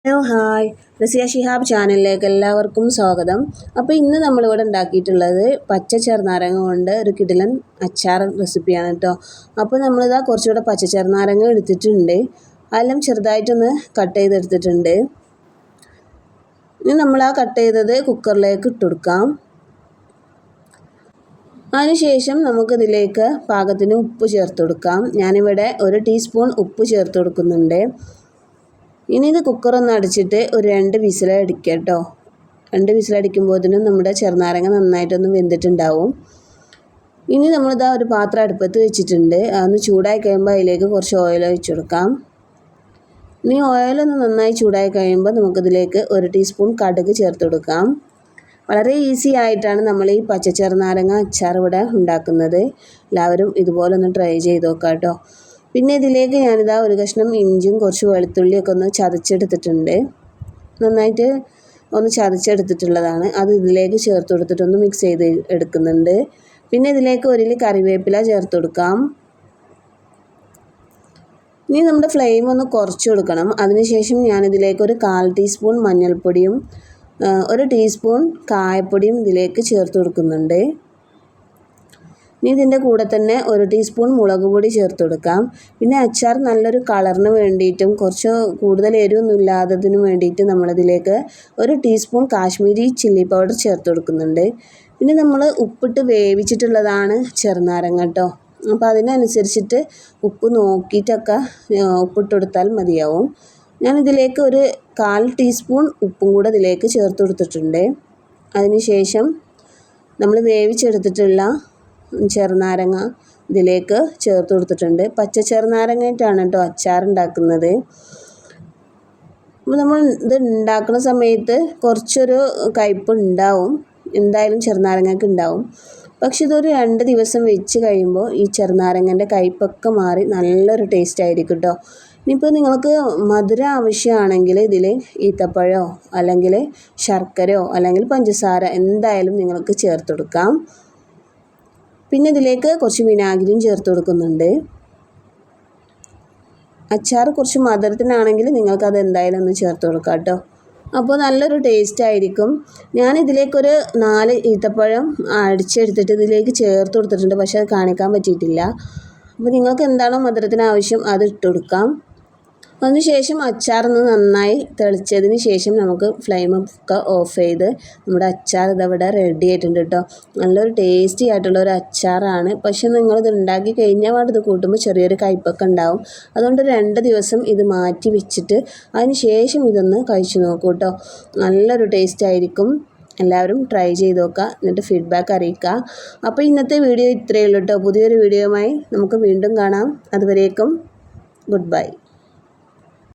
Hello hi Raziya Shihab ചാനലിലേക്ക് എല്ലാവർക്കും സ്വാഗതം. അപ്പോൾ ഇന്ന് നമ്മളിവിടെ ഉണ്ടാക്കിയിട്ടുള്ളത് പച്ച ചെറുനാരങ്ങ കൊണ്ട് ഒരു കിടിലൻ അച്ചാർ റെസിപ്പിയാണ് കേട്ടോ. അപ്പോൾ നമ്മളിതാ കുറച്ചുകൂടെ പച്ച ചെറുനാരങ്ങ എടുത്തിട്ടുണ്ട്, അതെല്ലാം ചെറുതായിട്ടൊന്ന് കട്ട് ചെയ്തെടുത്തിട്ടുണ്ട്. ഇനി നമ്മൾ ആ കട്ട് ചെയ്തത് കുക്കറിലേക്ക് ഇട്ട് കൊടുക്കാം. അതിനുശേഷം നമുക്കിതിലേക്ക് പാകത്തിന് ഉപ്പ് ചേർത്ത് കൊടുക്കാം. ഞാനിവിടെ 1 ടീസ്പൂൺ ഉപ്പ് ചേർത്ത് കൊടുക്കുന്നുണ്ട്. ഇനി ഇത് കുക്കറൊന്ന് അടിച്ചിട്ട് ഒരു 2 വിസിലടിക്കുക കേട്ടോ. 2 വിസിലടിക്കുമ്പോഴത്തേനും നമ്മുടെ ചെറുനാരങ്ങ നന്നായിട്ടൊന്ന് വെന്തിട്ടുണ്ടാവും. ഇനി നമ്മളിതാ ഒരു പാത്രം അടുപ്പത്ത് വെച്ചിട്ടുണ്ട്. അതൊന്ന് ചൂടായി കഴിയുമ്പോൾ അതിലേക്ക് കുറച്ച് ഓയിൽ ഒഴിച്ചു കൊടുക്കാം. ഇനി ഓയിലൊന്ന് നന്നായി ചൂടായി കഴിയുമ്പോൾ നമുക്കിതിലേക്ക് 1 ടീസ്പൂൺ കടുക് ചേർത്ത് കൊടുക്കാം. വളരെ ഈസി ആയിട്ടാണ് നമ്മൾ ഈ പച്ച ചെറുനാരങ്ങ അച്ചാർ ഇവിടെ ഉണ്ടാക്കുന്നത്. എല്ലാവരും ഇതുപോലെ ഒന്ന് ട്രൈ ചെയ്ത് നോക്കാം കേട്ടോ. പിന്നെ ഇതിലേക്ക് ഞാനിതാ ഒരു കഷ്ണം ഇഞ്ചിയും കുറച്ച് വെളുത്തുള്ളിയൊക്കെ ഒന്ന് ചതച്ചെടുത്തിട്ടുണ്ട്. നന്നായിട്ട് ഒന്ന് ചതച്ചെടുത്തിട്ടുള്ളതാണ്. അത് ഇതിലേക്ക് ചേർത്ത് കൊടുത്തിട്ടൊന്ന് മിക്സ് ചെയ്ത് എടുക്കുന്നുണ്ട്. പിന്നെ ഇതിലേക്ക് 1 ഇല കറിവേപ്പില ചേർത്ത് കൊടുക്കാം. ഇനി നമ്മുടെ ഫ്ലെയിം ഒന്ന് കുറച്ച് കൊടുക്കണം. അതിനുശേഷം ഞാനിതിലേക്ക് ഒരു 1/4 ടീസ്പൂൺ മഞ്ഞൾപ്പൊടിയും 1 ടീസ്പൂൺ കായപ്പൊടിയും ഇതിലേക്ക് ചേർത്ത് കൊടുക്കുന്നുണ്ട്. ഇനി ഇതിൻ്റെ കൂടെ തന്നെ 1 ടീസ്പൂൺ മുളക് പൊടി ചേർത്ത് കൊടുക്കാം. പിന്നെ അച്ചാർ നല്ലൊരു കളറിന് വേണ്ടിയിട്ടും കുറച്ച് കൂടുതൽ എരിവൊന്നും ഇല്ലാത്തതിനും വേണ്ടിയിട്ട് നമ്മളിതിലേക്ക് 1 ടീസ്പൂൺ കാശ്മീരി ചില്ലി പൗഡർ ചേർത്ത് കൊടുക്കുന്നുണ്ട്. പിന്നെ നമ്മൾ ഉപ്പിട്ട് വേവിച്ചിട്ടുള്ളതാണ് ചെറുനാരങ്ങ കേട്ടോ. അപ്പോൾ അതിനനുസരിച്ചിട്ട് ഉപ്പ് നോക്കിയിട്ടൊക്കെ ഉപ്പിട്ട് കൊടുത്താൽ മതിയാവും. ഞാനിതിലേക്ക് ഒരു 1/4 ടീസ്പൂൺ ഉപ്പും കൂടെ ഇതിലേക്ക് ചേർത്ത് കൊടുത്തിട്ടുണ്ട്. അതിനുശേഷം നമ്മൾ വേവിച്ചെടുത്തിട്ടുള്ള ചെറുനാരങ്ങ ഇതിലേക്ക് ചേർത്ത് കൊടുത്തിട്ടുണ്ട്. പച്ച ചെറുനാരങ്ങയായിട്ടാണ് കേട്ടോ അച്ചാർ ഉണ്ടാക്കുന്നത്. അപ്പോൾ നമ്മൾ ഇത് ഉണ്ടാക്കുന്ന സമയത്ത് കുറച്ചൊരു കയ്പ്പ് ഉണ്ടാവും, എന്തായാലും ചെറുനാരങ്ങയ്ക്ക് ഉണ്ടാവും. പക്ഷെ ഇതൊരു 2 ദിവസം വെച്ച് കഴിയുമ്പോൾ ഈ ചെറുനാരങ്ങൻ്റെ കയ്പ്പൊക്കെ മാറി നല്ലൊരു ടേസ്റ്റ് ആയിരിക്കും കേട്ടോ. ഇനിയിപ്പോൾ നിങ്ങൾക്ക് മധുരം ആവശ്യമാണെങ്കിൽ ഇതിൽ ഈത്തപ്പഴമോ അല്ലെങ്കിൽ ശർക്കരയോ അല്ലെങ്കിൽ പഞ്ചസാര എന്തായാലും നിങ്ങൾക്ക് ചേർത്ത് കൊടുക്കാം. പിന്നെ ഇതിലേക്ക് കുറച്ച് വിനാഗിരിയും ചേർത്ത് കൊടുക്കുന്നുണ്ട്. അച്ചാർ കുറച്ച് മധുരത്തിനാണെങ്കിൽ നിങ്ങൾക്കത് എന്തായാലും ഒന്ന് ചേർത്ത് കൊടുക്കാം കേട്ടോ. അപ്പോൾ നല്ലൊരു ടേസ്റ്റ് ആയിരിക്കും. ഞാനിതിലേക്കൊരു 4 ഈത്തപ്പഴം അടിച്ചെടുത്തിട്ട് ഇതിലേക്ക് ചേർത്ത് കൊടുത്തിട്ടുണ്ട്, പക്ഷേ അത് കാണിക്കാൻ പറ്റിയിട്ടില്ല. അപ്പോൾ നിങ്ങൾക്ക് എന്താണോ മധുരത്തിന് ആവശ്യം അത് ഇട്ട് കൊടുക്കാം. അതിനുശേഷം അച്ചാറൊന്ന് നന്നായി തെളിച്ചതിന് ശേഷം നമുക്ക് ഫ്ലെയിമൊക്കെ ഓഫ് ചെയ്ത് നമ്മുടെ അച്ചാർ ഇതവിടെ റെഡി ആയിട്ടുണ്ട് കേട്ടോ. നല്ലൊരു ടേസ്റ്റി ആയിട്ടുള്ളൊരു അച്ചാറാണ്. പക്ഷേ നിങ്ങളിത് ഉണ്ടാക്കി കഴിഞ്ഞാൽ പാട് ഇത് കൂട്ടുമ്പോൾ ചെറിയൊരു കയ്പ്പൊക്കെ ഉണ്ടാവും. അതുകൊണ്ട് 2 ദിവസം ഇത് മാറ്റി വെച്ചിട്ട് അതിന് ശേഷം ഇതൊന്ന് കഴിച്ചു നോക്കൂ കേട്ടോ. നല്ലൊരു ടേസ്റ്റ് ആയിരിക്കും. എല്ലാവരും ട്രൈ ചെയ്ത് നോക്കുക, എന്നിട്ട് ഫീഡ്ബാക്ക് അറിയിക്കുക. അപ്പോൾ ഇന്നത്തെ വീഡിയോ ഇത്രയേ ഉള്ളൂ കേട്ടോ. പുതിയൊരു വീഡിയോയുമായി നമുക്ക് വീണ്ടും കാണാം. അതുവരേക്കും ഗുഡ് ബൈ.